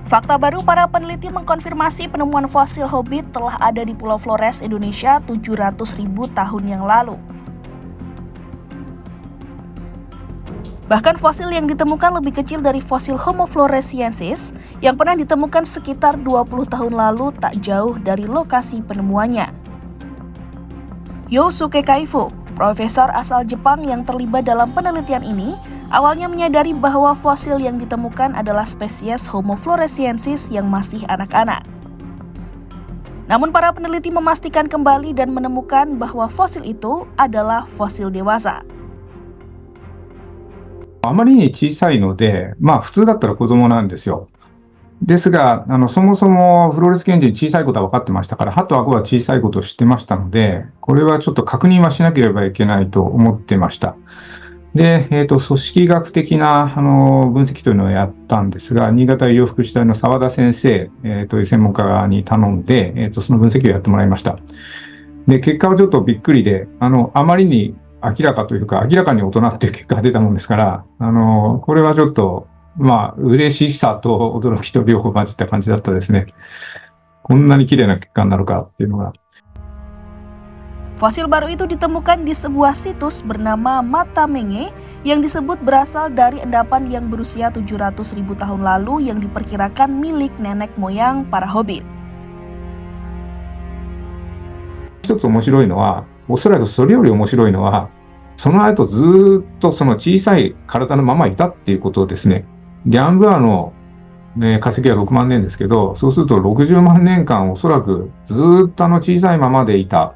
Fakta baru, para peneliti mengkonfirmasi penemuan fosil hobbit telah ada di Pulau Flores, Indonesia 700.000 tahun yang lalu. Bahkan fosil yang ditemukan lebih kecil dari fosil Homo floresiensis yang pernah ditemukan sekitar 20 tahun lalu tak jauh dari lokasi penemuannya. Yosuke Kaifu, profesor asal Jepang yang terlibat dalam penelitian ini, awalnya menyadari bahwa fosil yang ditemukan adalah spesies Homo floresiensis yang masih anak-anak. Namun para peneliti memastikan kembali dan menemukan bahwa fosil itu adalah fosil dewasa. あまりに小さいので、普通だったら子供なんですよ。ですが、そもそもフローレス検事に小さいことは分かってましたから、歯と顎は小さいことを知ってましたので、これはちょっと確認はしなければいけないと思ってました。で、組織学的な分析というのをやったんですが、新潟医療福祉大の澤田先生、という専門家に頼んで、その分析をやってもらいました。で、結果はちょっとびっくりで、あまりに明らかというか、明らかに大人っていう結果が出たもんですから、これはちょっと、嬉しさと驚きと両方混じった感じだったですね。こんなに綺麗な結果になるかっていうのが。Fosil baru itu ditemukan di sebuah situs bernama Matamenge yang disebut berasal dari endapan yang berusia 700.000 tahun lalu yang diperkirakan milik nenek moyang para hobbit. 一つ面白いのは、おそらくそれより面白いのは、その後ずっとその小さい体のままいたっていうことですね。ギャンブアの、化石は6万年ですけど、そうすると60万年間おそらくずっと小さいままでいた。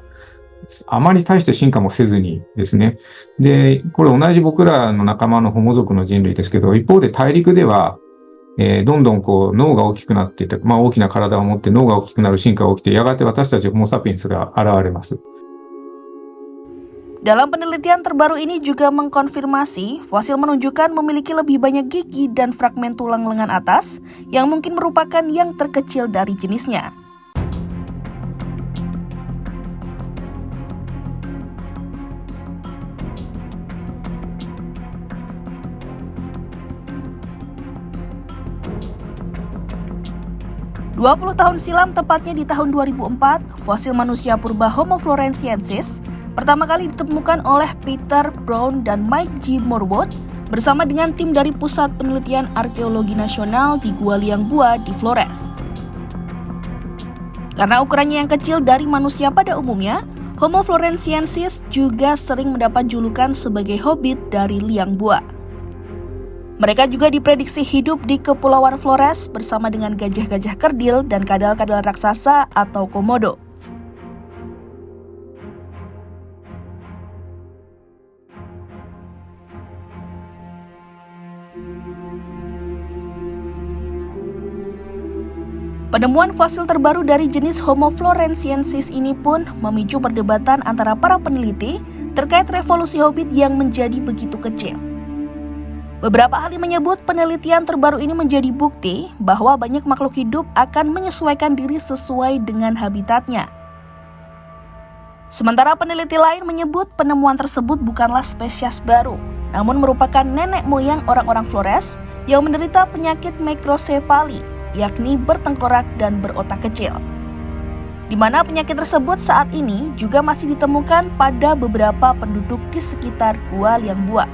あまり大して進化もせずにですね。で、これ同じ僕らの仲間のホモ族の人類ですけど、一方で大陸では、どんどん脳が大きくなっていって、大きな体を持って脳が大きくなる進化が起きて、やがて私たちホモサピエンスが現れます。Dalam penelitian terbaru ini juga mengkonfirmasi fosil menunjukkan memiliki lebih banyak gigi dan fragmen tulang lengan atas yang mungkin merupakan yang terkecil dari jenisnya. "20 tahun silam, tepatnya di tahun 2004, fosil manusia purba Homo floresiensis pertama kali ditemukan oleh Peter Brown dan Mike G. Morwood bersama dengan tim dari Pusat Penelitian Arkeologi Nasional di Gua Liang Bua di Flores. Karena ukurannya yang kecil dari manusia pada umumnya, Homo floresiensis juga sering mendapat julukan sebagai hobbit dari Liang Bua. Mereka juga diprediksi hidup di Kepulauan Flores bersama dengan gajah-gajah kerdil dan kadal-kadal raksasa atau komodo. Penemuan fosil terbaru dari jenis Homo floresiensis ini pun memicu perdebatan antara para peneliti terkait revolusi hobbit yang menjadi begitu kecil. Beberapa ahli menyebut penelitian terbaru ini menjadi bukti bahwa banyak makhluk hidup akan menyesuaikan diri sesuai dengan habitatnya. Sementara peneliti lain menyebut penemuan tersebut bukanlah spesies baru, namun merupakan nenek moyang orang-orang Flores yang menderita penyakit mikrosefali, yakni bertengkorak dan berotak kecil. Di mana penyakit tersebut saat ini juga masih ditemukan pada beberapa penduduk di sekitar Gua Liang Bua.